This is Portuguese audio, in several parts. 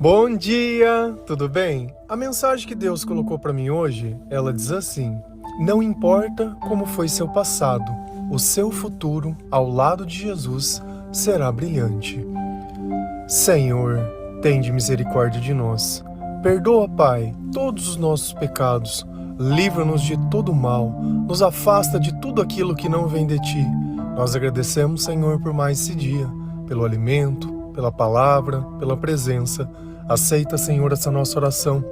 Bom dia, tudo bem? A mensagem que Deus colocou para mim hoje, ela diz assim: não importa como foi seu passado, o seu futuro ao lado de Jesus será brilhante. Senhor, tende misericórdia de nós. Perdoa, Pai, todos os nossos pecados. Livra-nos de todo mal. Nos afasta de tudo aquilo que não vem de Ti. Nós agradecemos, Senhor, por mais esse dia, pelo alimento, pela palavra, pela presença. Aceita, Senhor, essa nossa oração,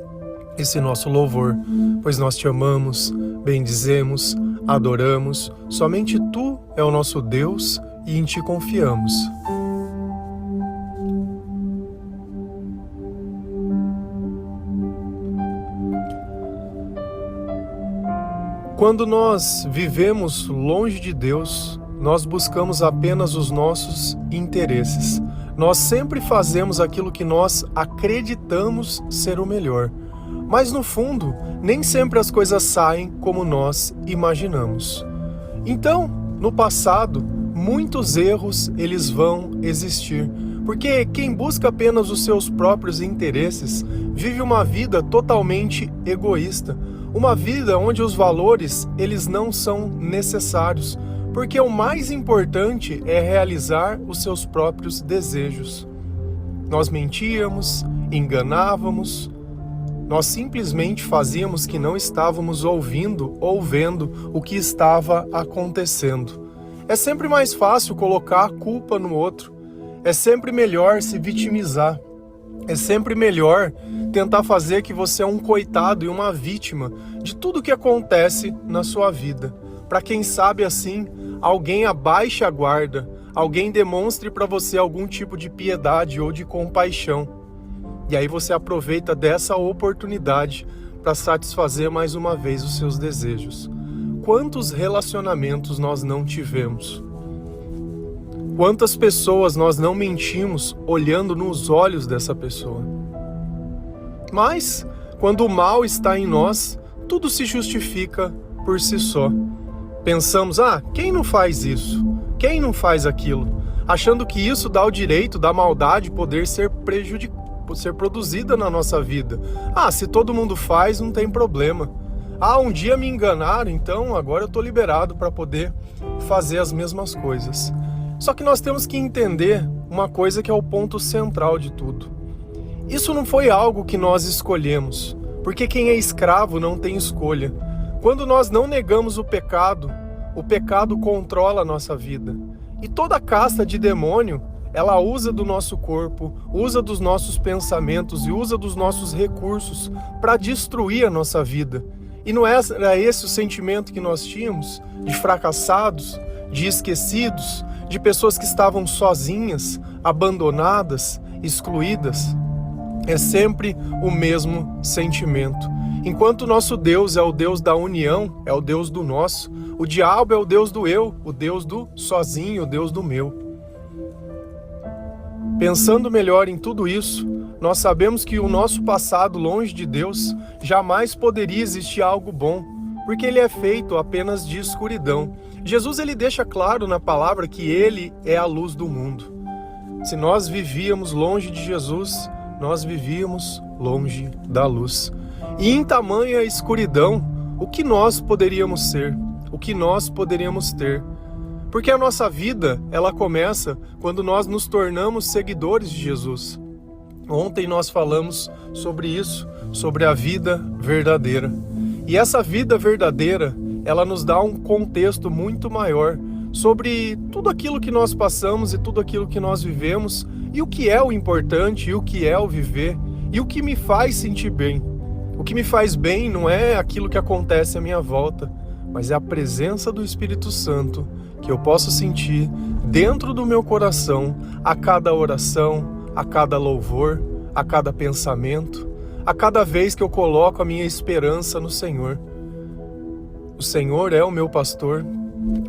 esse nosso louvor, pois nós Te amamos, bendizemos, adoramos. Somente Tu é o nosso Deus e em Ti confiamos. Quando nós vivemos longe de Deus, nós buscamos apenas os nossos interesses. Nós sempre fazemos aquilo que nós acreditamos ser o melhor. Mas no fundo, nem sempre as coisas saem como nós imaginamos. Então, no passado, muitos erros eles vão existir. Porque quem busca apenas os seus próprios interesses vive uma vida totalmente egoísta. Uma vida onde os valores eles não são necessários. Porque o mais importante é realizar os seus próprios desejos. Nós mentíamos, enganávamos, nós simplesmente fazíamos que não estávamos ouvindo ou vendo o que estava acontecendo. É sempre mais fácil colocar a culpa no outro, é sempre melhor se vitimizar, é sempre melhor tentar fazer que você é um coitado e uma vítima de tudo que acontece na sua vida. Para quem sabe assim, alguém abaixe a guarda, alguém demonstre para você algum tipo de piedade ou de compaixão. E aí você aproveita dessa oportunidade para satisfazer mais uma vez os seus desejos. Quantos relacionamentos nós não tivemos? Quantas pessoas nós não mentimos olhando nos olhos dessa pessoa? Mas, quando o mal está em nós, tudo se justifica por si só. Pensamos, quem não faz isso? Quem não faz aquilo? Achando que isso dá o direito da maldade poder ser produzida na nossa vida. Se todo mundo faz, não tem problema. Um dia me enganaram, então agora eu estou liberado para poder fazer as mesmas coisas. Só que nós temos que entender uma coisa que é o ponto central de tudo. Isso não foi algo que nós escolhemos, porque quem é escravo não tem escolha. Quando nós não negamos o pecado controla a nossa vida. E toda casta de demônio, ela usa do nosso corpo, usa dos nossos pensamentos e usa dos nossos recursos para destruir a nossa vida. E não era esse o sentimento que nós tínhamos? De fracassados, de esquecidos, de pessoas que estavam sozinhas, abandonadas, excluídas? É sempre o mesmo sentimento. Enquanto o nosso Deus é o Deus da união, é o Deus do nosso, o diabo é o Deus do eu, o Deus do sozinho, o Deus do meu. Pensando melhor em tudo isso, nós sabemos que o nosso passado longe de Deus jamais poderia existir algo bom, porque ele é feito apenas de escuridão. Jesus ele deixa claro na palavra que ele é a luz do mundo. Se nós vivíamos longe de Jesus, nós vivíamos longe da luz. E em tamanha escuridão, o que nós poderíamos ser? O que nós poderíamos ter? Porque a nossa vida, ela começa quando nós nos tornamos seguidores de Jesus. Ontem nós falamos sobre isso, sobre a vida verdadeira. E essa vida verdadeira, ela nos dá um contexto muito maior sobre tudo aquilo que nós passamos e tudo aquilo que nós vivemos, e o que é o importante, e o que é o viver, e o que me faz sentir bem. O que me faz bem não é aquilo que acontece à minha volta, mas é a presença do Espírito Santo que eu posso sentir dentro do meu coração a cada oração, a cada louvor, a cada pensamento, a cada vez que eu coloco a minha esperança no Senhor. O Senhor é o meu pastor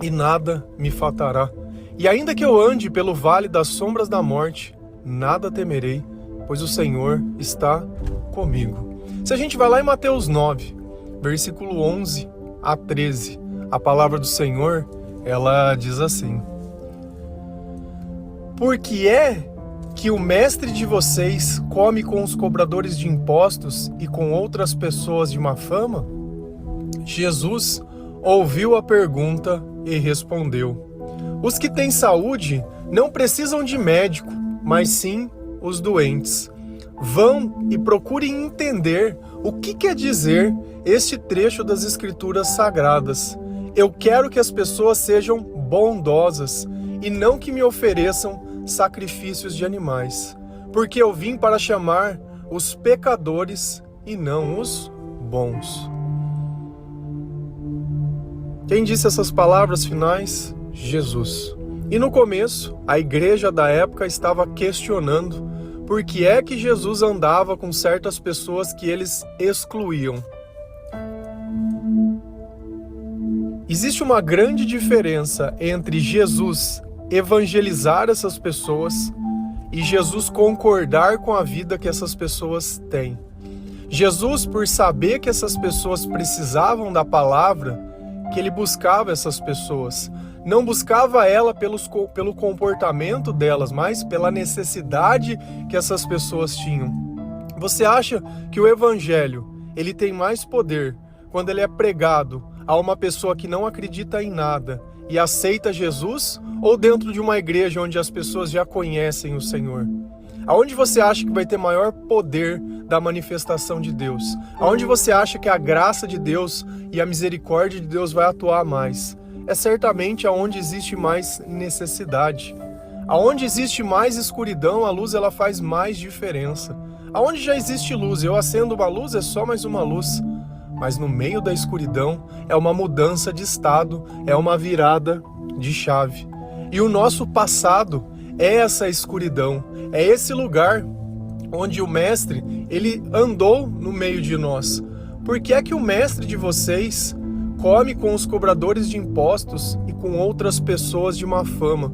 e nada me faltará. E ainda que eu ande pelo vale das sombras da morte, nada temerei, pois o Senhor está comigo. Se a gente vai lá em Mateus 9, versículo 11 a 13, a palavra do Senhor, ela diz assim: porque é que o mestre de vocês come com os cobradores de impostos e com outras pessoas de má fama? Jesus ouviu a pergunta e respondeu: os que têm saúde não precisam de médico, mas sim os doentes. Vão e procurem entender o que quer dizer este trecho das Escrituras Sagradas. Eu quero que as pessoas sejam bondosas e não que me ofereçam sacrifícios de animais, porque eu vim para chamar os pecadores e não os bons. Quem disse essas palavras finais? Jesus. E no começo, a igreja da época estava questionando por que é que Jesus andava com certas pessoas que eles excluíam. Existe uma grande diferença entre Jesus evangelizar essas pessoas e Jesus concordar com a vida que essas pessoas têm. Jesus, por saber que essas pessoas precisavam da palavra, que ele buscava essas pessoas. Não buscava ela pelo comportamento delas, mas pela necessidade que essas pessoas tinham. Você acha que o evangelho ele tem mais poder quando ele é pregado a uma pessoa que não acredita em nada e aceita Jesus, ou dentro de uma igreja onde as pessoas já conhecem o Senhor? Aonde você acha que vai ter maior poder da manifestação de Deus? Aonde você acha que a graça de Deus e a misericórdia de Deus vai atuar mais? É certamente aonde existe mais necessidade. Aonde existe mais escuridão, a luz ela faz mais diferença. Aonde já existe luz, eu acendo uma luz, é só mais uma luz. Mas no meio da escuridão é uma mudança de estado, é uma virada de chave. E o nosso passado é essa escuridão, é esse lugar onde o Mestre, ele andou no meio de nós. Por que é que o Mestre de vocês come com os cobradores de impostos e com outras pessoas de má fama?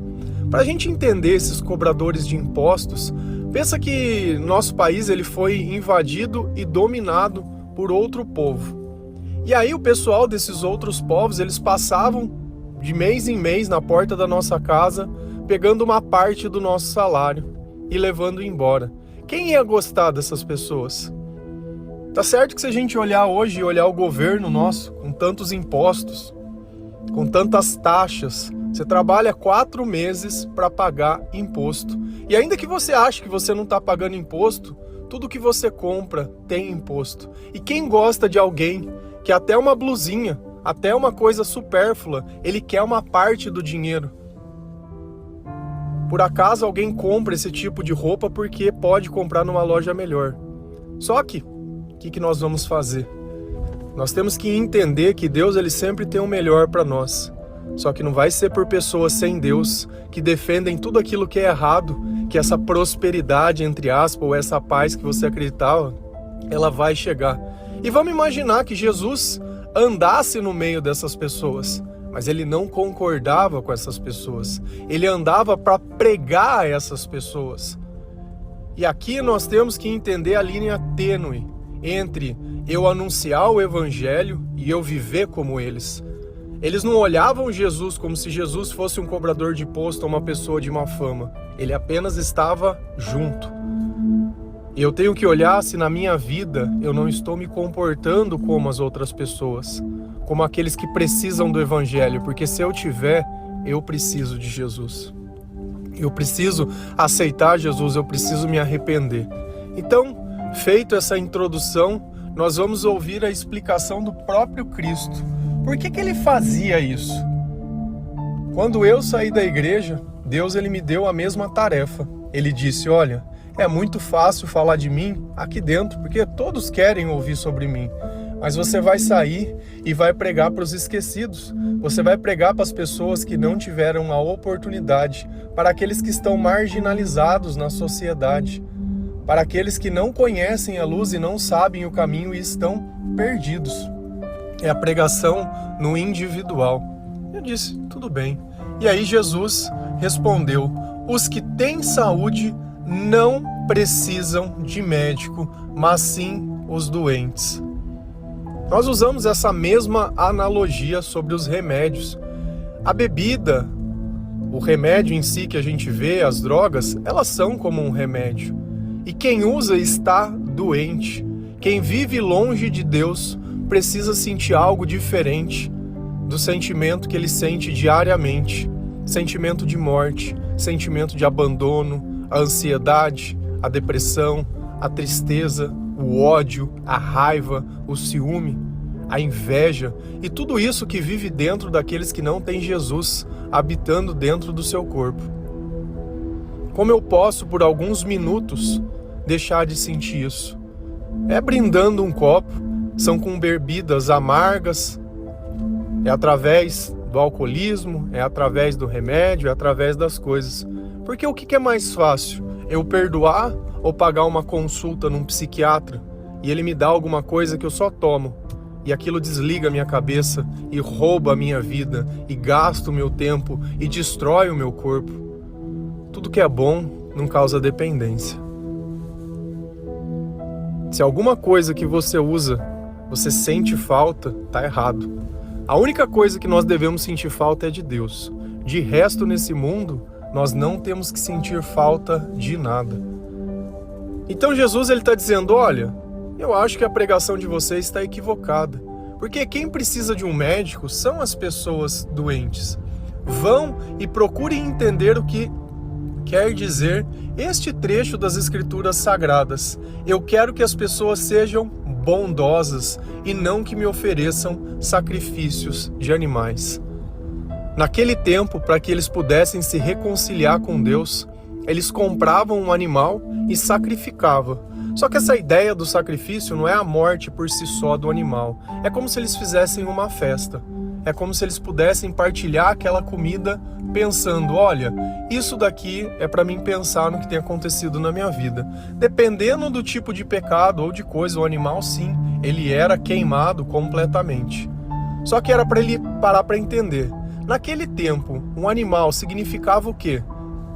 Para a gente entender esses cobradores de impostos, pensa que nosso país ele foi invadido e dominado por outro povo. E aí o pessoal desses outros povos, eles passavam de mês em mês na porta da nossa casa, pegando uma parte do nosso salário e levando embora. Quem ia gostar dessas pessoas? Tá certo que se a gente olhar hoje e olhar o governo nosso, com tantos impostos, com tantas taxas, você trabalha 4 meses para pagar imposto. E ainda que você ache que você não está pagando imposto, tudo que você compra tem imposto. E quem gosta de alguém que até uma blusinha, até uma coisa supérflua, ele quer uma parte do dinheiro? Por acaso alguém compra esse tipo de roupa porque pode comprar numa loja melhor. Só que, o que nós vamos fazer? Nós temos que entender que Deus ele sempre tem o melhor para nós. Só que não vai ser por pessoas sem Deus, que defendem tudo aquilo que é errado, que essa prosperidade, entre aspas, ou essa paz que você acreditava, ela vai chegar. E vamos imaginar que Jesus andasse no meio dessas pessoas, mas ele não concordava com essas pessoas. Ele andava para pregar a essas pessoas. E aqui nós temos que entender a linha tênue entre eu anunciar o evangelho e eu viver como eles. Eles não olhavam Jesus como se Jesus fosse um cobrador de imposto ou uma pessoa de má fama. Ele apenas estava junto. E eu tenho que olhar se na minha vida eu não estou me comportando como as outras pessoas, como aqueles que precisam do evangelho, porque se eu tiver, eu preciso de Jesus. Eu preciso aceitar Jesus, eu preciso me arrepender. Então, feito essa introdução, nós vamos ouvir a explicação do próprio Cristo. Por que ele fazia isso? Quando eu saí da igreja, Deus ele me deu a mesma tarefa. Ele disse, olha, é muito fácil falar de mim aqui dentro, porque todos querem ouvir sobre mim. Mas você vai sair e vai pregar para os esquecidos. Você vai pregar para as pessoas que não tiveram a oportunidade, para aqueles que estão marginalizados na sociedade, para aqueles que não conhecem a luz e não sabem o caminho e estão perdidos. É a pregação no individual. Eu disse, tudo bem. E aí Jesus respondeu, os que têm saúde não precisam de médico, mas sim os doentes. Nós usamos essa mesma analogia sobre os remédios. A bebida O remédio em si que a gente vê, as drogas, elas são como um remédio. E quem usa está doente. Quem vive longe de Deus precisa sentir algo diferente do sentimento que ele sente diariamente. Sentimento de morte, sentimento de abandono, a ansiedade, a depressão, a tristeza, o ódio, a raiva, o ciúme, a inveja e tudo isso que vive dentro daqueles que não têm Jesus habitando dentro do seu corpo. Como eu posso, por alguns minutos, deixar de sentir isso? É brindando um copo, são com bebidas amargas, é através do alcoolismo, é através do remédio, é através das coisas. Porque o que é mais fácil? Eu perdoar ou pagar uma consulta num psiquiatra e ele me dá alguma coisa que eu só tomo e aquilo desliga a minha cabeça e rouba a minha vida e gasta o meu tempo e destrói o meu corpo? Tudo que é bom não causa dependência. Se alguma coisa que você usa, você sente falta, tá errado. A única coisa que nós devemos sentir falta é de Deus. De resto, nesse mundo, nós não temos que sentir falta de nada. Então Jesus está dizendo, olha, eu acho que a pregação de vocês está equivocada. Porque quem precisa de um médico são as pessoas doentes. Vão e procurem entender o que quer dizer este trecho das Escrituras Sagradas. Eu quero que as pessoas sejam bondosas e não que me ofereçam sacrifícios de animais. Naquele tempo, para que eles pudessem se reconciliar com Deus, eles compravam um animal e sacrificavam. Só que essa ideia do sacrifício não é a morte por si só do animal. É como se eles fizessem uma festa. É como se eles pudessem partilhar aquela comida pensando, olha, isso daqui é para mim pensar no que tem acontecido na minha vida. Dependendo do tipo de pecado ou de coisa, o animal sim, ele era queimado completamente. Só que era para ele parar para entender. Naquele tempo, um animal significava o quê?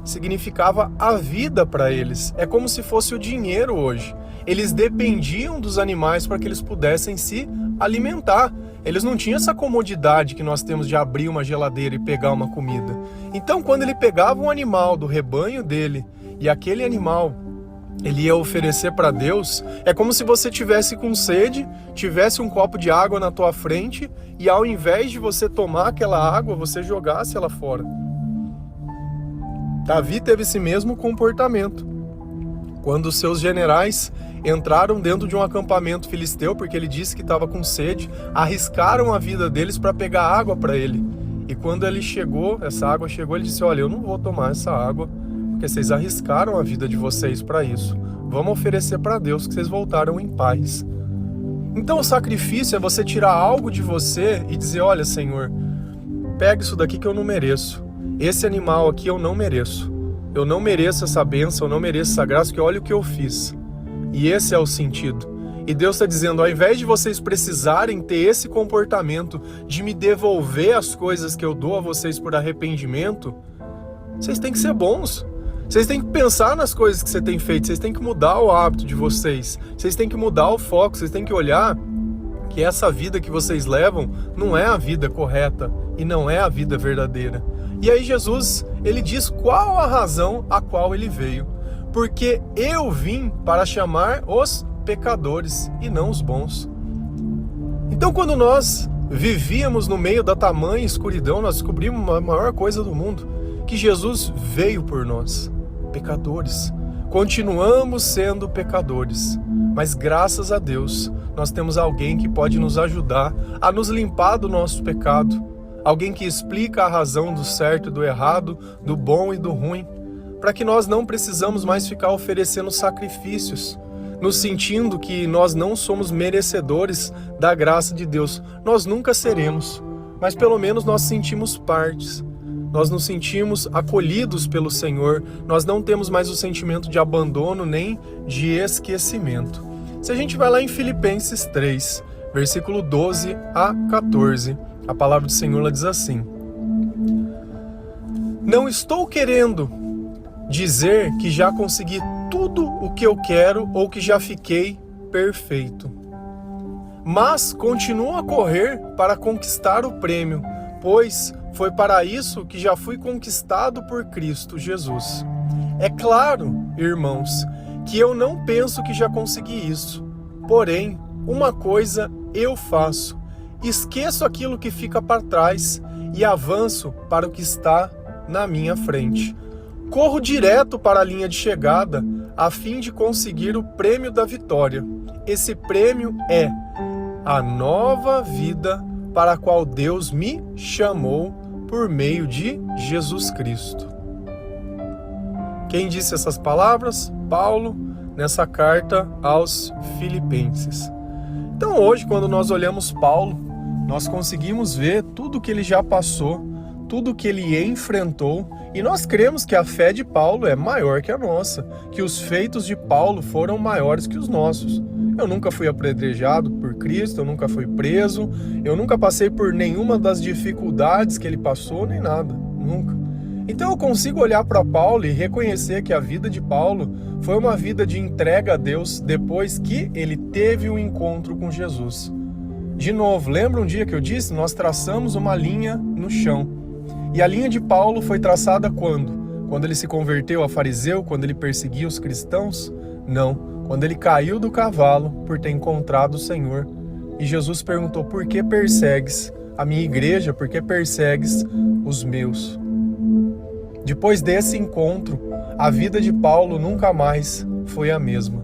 Significava a vida para eles. É como se fosse o dinheiro hoje. Eles dependiam dos animais para que eles pudessem se alimentar. Eles não tinham essa comodidade que nós temos de abrir uma geladeira e pegar uma comida. Então, quando ele pegava um animal do rebanho dele e aquele animal ele ia oferecer para Deus, é como se você tivesse com sede, tivesse um copo de água na tua frente e ao invés de você tomar aquela água, você jogasse ela fora. Davi teve esse mesmo comportamento. Quando os seus generais entraram dentro de um acampamento filisteu, porque ele disse que estava com sede, arriscaram a vida deles para pegar água para ele. E quando ele chegou, essa água chegou, ele disse, olha, eu não vou tomar essa água, porque vocês arriscaram a vida de vocês para isso. Vamos oferecer para Deus que vocês voltaram em paz. Então o sacrifício é você tirar algo de você e dizer, olha, Senhor, pega isso daqui que eu não mereço. Esse animal aqui eu não mereço. Eu não mereço essa bênção, eu não mereço essa graça, porque olha o que eu fiz. E esse é o sentido. E Deus está dizendo, ao invés de vocês precisarem ter esse comportamento de me devolver as coisas que eu dou a vocês por arrependimento, vocês têm que ser bons. Vocês têm que pensar nas coisas que você tem feito, vocês têm que mudar o hábito de vocês, vocês têm que mudar o foco, vocês têm que olhar que essa vida que vocês levam não é a vida correta e não é a vida verdadeira. E aí Jesus, ele diz qual a razão a qual ele veio. Porque eu vim para chamar os pecadores e não os bons. Então quando nós vivíamos no meio da tamanha escuridão, nós descobrimos a maior coisa do mundo, que Jesus veio por nós, pecadores. Continuamos sendo pecadores, mas graças a Deus, nós temos alguém que pode nos ajudar a nos limpar do nosso pecado, alguém que explica a razão do certo e do errado, do bom e do ruim, para que nós não precisamos mais ficar oferecendo sacrifícios, nos sentindo que nós não somos merecedores da graça de Deus. Nós nunca seremos, mas pelo menos nós sentimos partes. Nós nos sentimos acolhidos pelo Senhor, nós não temos mais o sentimento de abandono nem de esquecimento. Se a gente vai lá em Filipenses 3, versículo 12 a 14, a palavra do Senhor ela diz assim: não estou querendo dizer que já consegui tudo o que eu quero ou que já fiquei perfeito, mas continuo a correr para conquistar o prêmio, pois Foi para isso que já fui conquistado por Cristo Jesus. É claro, irmãos, que eu não penso que já consegui isso. Porém, uma coisa eu faço: esqueço aquilo que fica para trás e avanço para o que está na minha frente. Corro direto para a linha de chegada a fim de conseguir o prêmio da vitória. Esse prêmio é a nova vida para a qual Deus me chamou por meio de Jesus Cristo. Quem disse essas palavras? Paulo, nessa carta aos Filipenses. Então hoje, quando nós olhamos Paulo, nós conseguimos ver tudo que ele já passou, tudo que ele enfrentou, e nós cremos que a fé de Paulo é maior que a nossa, que os feitos de Paulo foram maiores que os nossos. Eu nunca fui apedrejado por Cristo, eu nunca fui preso, eu nunca passei por nenhuma das dificuldades que ele passou, nem nada, nunca. Então eu consigo olhar para Paulo e reconhecer que a vida de Paulo foi uma vida de entrega a Deus depois que ele teve um encontro com Jesus. De novo, lembra um dia que eu disse? Nós traçamos uma linha no chão. E a linha de Paulo foi traçada quando? Quando ele se converteu a fariseu, quando ele perseguia os cristãos? Não, quando ele caiu do cavalo por ter encontrado o Senhor. E Jesus perguntou: por que persegues a minha igreja? Por que persegues os meus? Depois desse encontro, a vida de Paulo nunca mais foi a mesma.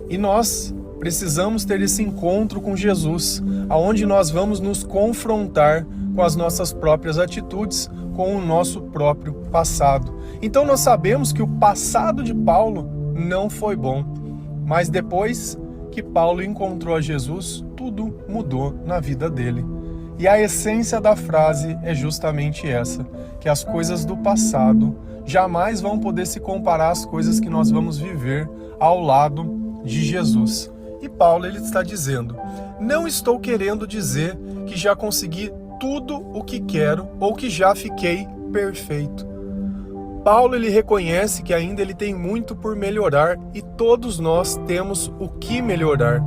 E nós precisamos ter esse encontro com Jesus, aonde nós vamos nos confrontar com as nossas próprias atitudes, com o nosso próprio passado. Então nós sabemos que o passado de Paulo não foi bom, mas depois que Paulo encontrou a Jesus, tudo mudou na vida dele. E a essência da frase é justamente essa, que as coisas do passado jamais vão poder se comparar às coisas que nós vamos viver ao lado de Jesus. E Paulo ele está dizendo: não estou querendo dizer que já consegui tudo o que quero ou que já fiquei perfeito. Paulo ele reconhece que ainda ele tem muito por melhorar e todos nós temos o que melhorar.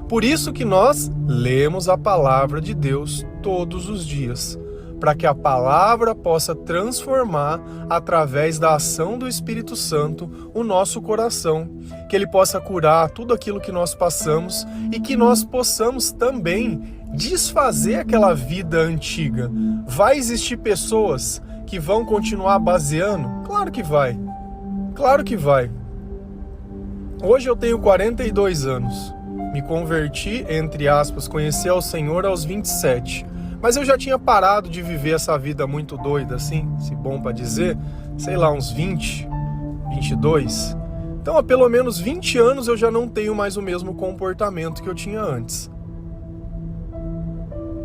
Por isso que nós lemos a palavra de Deus todos os dias, para que a palavra possa transformar, através da ação do Espírito Santo, o nosso coração, que ele possa curar tudo aquilo que nós passamos e que nós possamos também desfazer aquela vida antiga. Vai existir pessoas que vão continuar baseando? Claro que vai. Claro que vai. Hoje eu tenho 42 anos. Me converti, entre aspas, conheci ao Senhor aos 27. Mas eu já tinha parado de viver essa vida muito doida, assim, se bom para dizer, sei lá, uns 20, 22. Então há pelo menos 20 anos eu já não tenho mais o mesmo comportamento que eu tinha antes.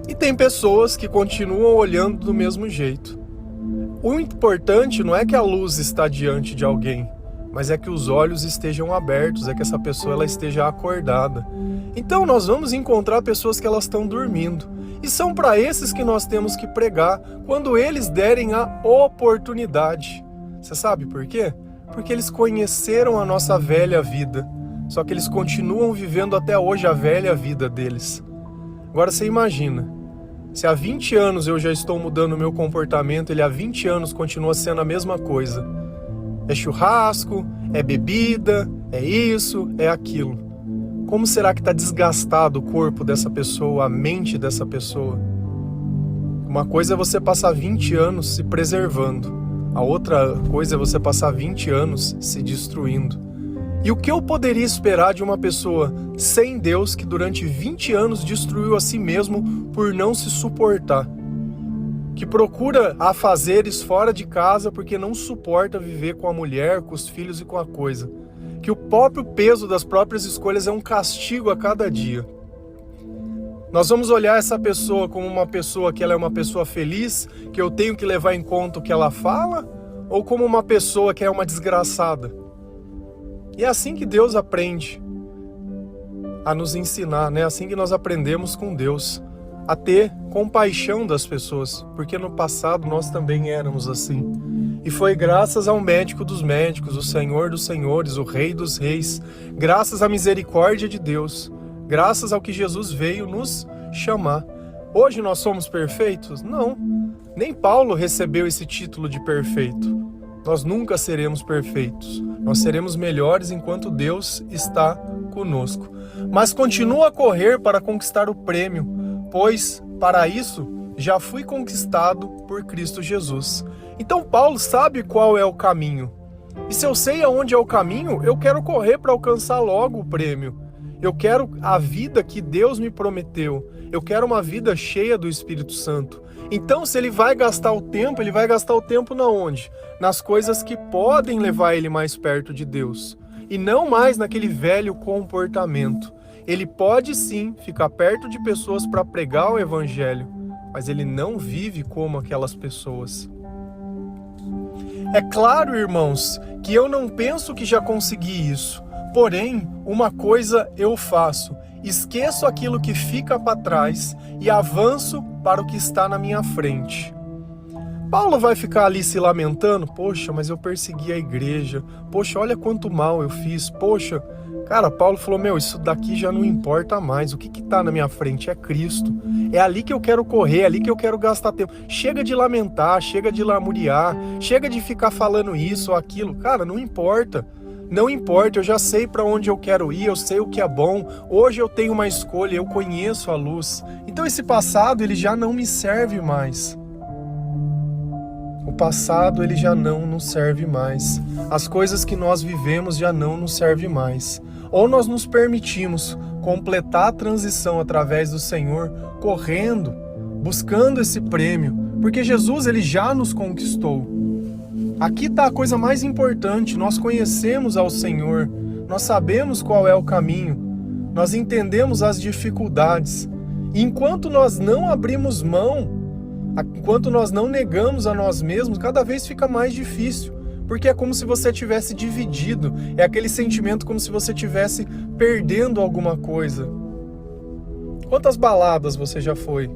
E tem pessoas que continuam olhando do mesmo jeito. O importante não é que a luz está diante de alguém, mas é que os olhos estejam abertos, é que essa pessoa ela esteja acordada. Então nós vamos encontrar pessoas que elas estão dormindo. E são para esses que nós temos que pregar quando eles derem a oportunidade. Você sabe por quê? Porque eles conheceram a nossa velha vida. Só que eles continuam vivendo até hoje a velha vida deles. Agora você imagina, se há 20 anos eu já estou mudando o meu comportamento, ele há 20 anos continua sendo a mesma coisa. É churrasco, é bebida, é isso, é aquilo. Como será que está desgastado o corpo dessa pessoa, a mente dessa pessoa? Uma coisa é você passar 20 anos se preservando. A outra coisa é você passar 20 anos se destruindo. E o que eu poderia esperar de uma pessoa sem Deus que durante 20 anos destruiu a si mesmo por não se suportar? Que procura afazeres fora de casa porque não suporta viver com a mulher, com os filhos e com a coisa. Que o próprio peso das próprias escolhas é um castigo a cada dia. Nós vamos olhar essa pessoa como uma pessoa que ela é uma pessoa feliz, que eu tenho que levar em conta o que ela fala, ou como uma pessoa que é uma desgraçada? E é assim que Deus aprende a nos ensinar, né? É assim que nós aprendemos com Deus a ter compaixão das pessoas, porque no passado nós também éramos assim. E foi graças ao médico dos médicos, o Senhor dos senhores, o Rei dos reis, graças à misericórdia de Deus, graças ao que Jesus veio nos chamar. Hoje nós somos perfeitos? Não. Nem Paulo recebeu esse título de perfeito. Nós nunca seremos perfeitos. Nós seremos melhores enquanto Deus está conosco. Mas continua a correr para conquistar o prêmio, pois, para isso, já fui conquistado por Cristo Jesus. Então Paulo sabe qual é o caminho. E se eu sei aonde é o caminho, eu quero correr para alcançar logo o prêmio. Eu quero a vida que Deus me prometeu. Eu quero uma vida cheia do Espírito Santo. Então, se ele vai gastar o tempo, ele vai gastar o tempo na onde? Nas coisas que podem levar ele mais perto de Deus. E não mais naquele velho comportamento. Ele pode sim ficar perto de pessoas para pregar o Evangelho, mas ele não vive como aquelas pessoas. É claro, irmãos, que eu não penso que já consegui isso. Porém, uma coisa eu faço: esqueço aquilo que fica para trás e avanço para o que está na minha frente. Paulo vai ficar ali se lamentando: poxa, mas eu persegui a igreja, poxa, olha quanto mal eu fiz, poxa. Cara, Paulo falou: isso daqui já não importa mais, o que está na minha frente é Cristo. É ali que eu quero correr, é ali que eu quero gastar tempo. Chega de lamentar, chega de lamuriar, chega de ficar falando isso ou aquilo. Cara, não importa. Não importa, eu já sei para onde eu quero ir, eu sei o que é bom. Hoje eu tenho uma escolha, eu conheço a luz. Então esse passado, ele já não me serve mais. O passado, ele já não nos serve mais. As coisas que nós vivemos já não nos servem mais. Ou nós nos permitimos completar a transição através do Senhor, correndo, buscando esse prêmio, porque Jesus, ele já nos conquistou. Aqui está a coisa mais importante: nós conhecemos ao Senhor, nós sabemos qual é o caminho, nós entendemos as dificuldades. E enquanto nós não abrimos mão, enquanto nós não negamos a nós mesmos, cada vez fica mais difícil, porque é como se você tivesse dividido, é aquele sentimento como se você tivesse perdendo alguma coisa. Quantas baladas você já foi?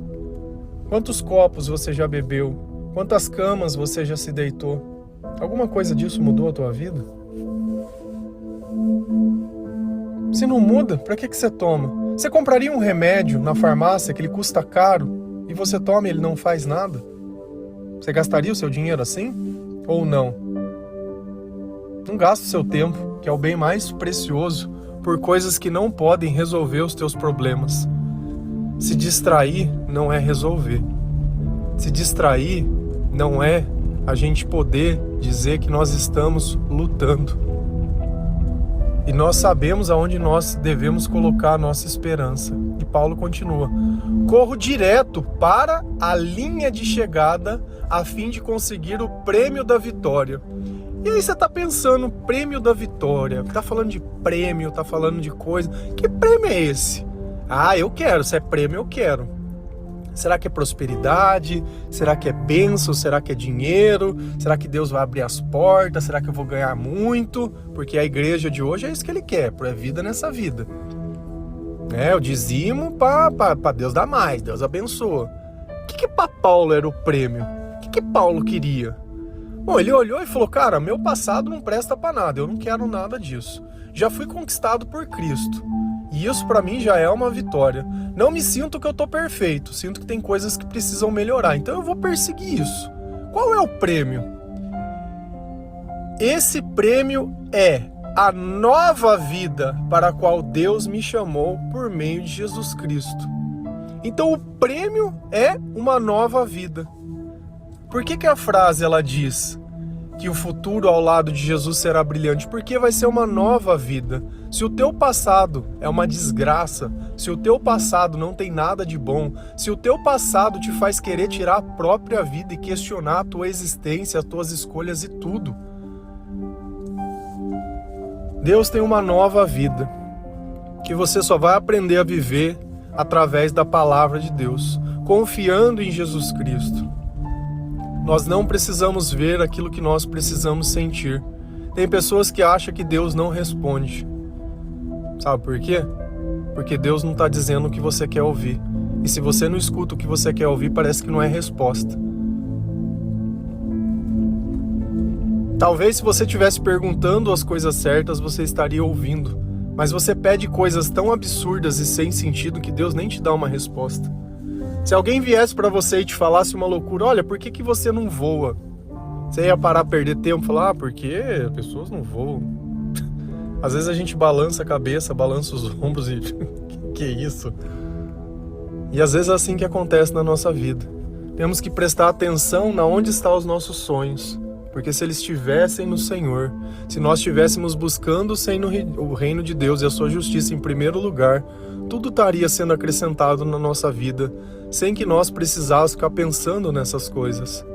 Quantos copos você já bebeu? Quantas camas você já se deitou? Alguma coisa disso mudou a tua vida? Se não muda, para que você toma? Você compraria um remédio na farmácia que ele custa caro e você toma e ele não faz nada? Você gastaria o seu dinheiro assim? Ou não? Não gasta o seu tempo, que é o bem mais precioso, por coisas que não podem resolver os teus problemas. Se distrair não é resolver. Se distrair não é a gente poder dizer que nós estamos lutando. E nós sabemos aonde nós devemos colocar a nossa esperança. E Paulo continua: corro direto para a linha de chegada a fim de conseguir o prêmio da vitória. E aí você está pensando: prêmio da vitória, está falando de prêmio, está falando de coisa. Que prêmio é esse? Ah, eu quero, se é prêmio eu quero. Será que é prosperidade? Será que é bênção? Será que é dinheiro? Será que Deus vai abrir as portas? Será que eu vou ganhar muito? Porque a igreja de hoje é isso que ele quer, é vida nessa vida. O dizimo para Deus dar mais, Deus abençoa. O que para Paulo era o prêmio? O que Paulo queria? Bom, ele olhou e falou: cara, meu passado não presta para nada, eu não quero nada disso. Já fui conquistado por Cristo. E isso para mim já é uma vitória. Não me sinto que eu tô perfeito, sinto que tem coisas que precisam melhorar, então eu vou perseguir isso. Qual é o prêmio? Esse prêmio é a nova vida para a qual Deus me chamou por meio de Jesus Cristo. Então o prêmio é uma nova vida. Por que a frase ela diz que o futuro ao lado de Jesus será brilhante? Porque vai ser uma nova vida. Se o teu passado é uma desgraça, se o teu passado não tem nada de bom, se o teu passado te faz querer tirar a própria vida e questionar a tua existência, as tuas escolhas e tudo, Deus tem uma nova vida que você só vai aprender a viver através da palavra de Deus, confiando em Jesus Cristo. Nós não precisamos ver aquilo que nós precisamos sentir. Tem pessoas que acham que Deus não responde. Sabe por quê? Porque Deus não está dizendo o que você quer ouvir. E se você não escuta o que você quer ouvir, parece que não é resposta. Talvez se você estivesse perguntando as coisas certas, você estaria ouvindo. Mas você pede coisas tão absurdas e sem sentido que Deus nem te dá uma resposta. Se alguém viesse para você e te falasse uma loucura, olha, por que que você não voa? Você ia parar a perder tempo e falar, porque pessoas não voam. Às vezes a gente balança a cabeça, balança os ombros e que é isso? E às vezes é assim que acontece na nossa vida. Temos que prestar atenção na onde estão os nossos sonhos, porque se eles estivessem no Senhor, se nós estivéssemos buscando o reino de Deus e a sua justiça em primeiro lugar, tudo estaria sendo acrescentado na nossa vida, sem que nós precisássemos ficar pensando nessas coisas.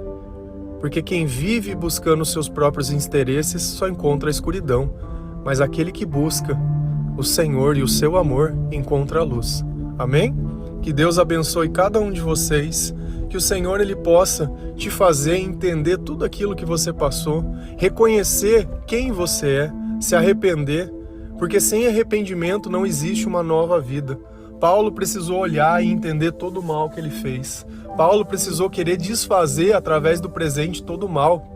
Porque quem vive buscando os seus próprios interesses só encontra a escuridão, mas aquele que busca o Senhor e o seu amor encontra a luz. Amém? Que Deus abençoe cada um de vocês, que o Senhor ele possa te fazer entender tudo aquilo que você passou, reconhecer quem você é, se arrepender, porque sem arrependimento não existe uma nova vida. Paulo precisou olhar e entender todo o mal que ele fez. Paulo precisou querer desfazer através do presente todo o mal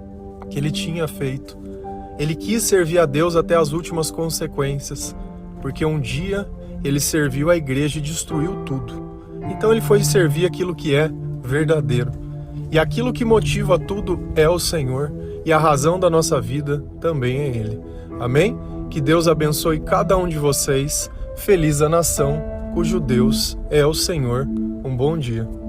que ele tinha feito. Ele quis servir a Deus até as últimas consequências, porque um dia ele serviu a igreja e destruiu tudo. Então ele foi servir aquilo que é verdadeiro. E aquilo que motiva tudo é o Senhor, e a razão da nossa vida também é Ele. Amém? Que Deus abençoe cada um de vocês. Feliz a nação cujo Deus é o Senhor. Um bom dia.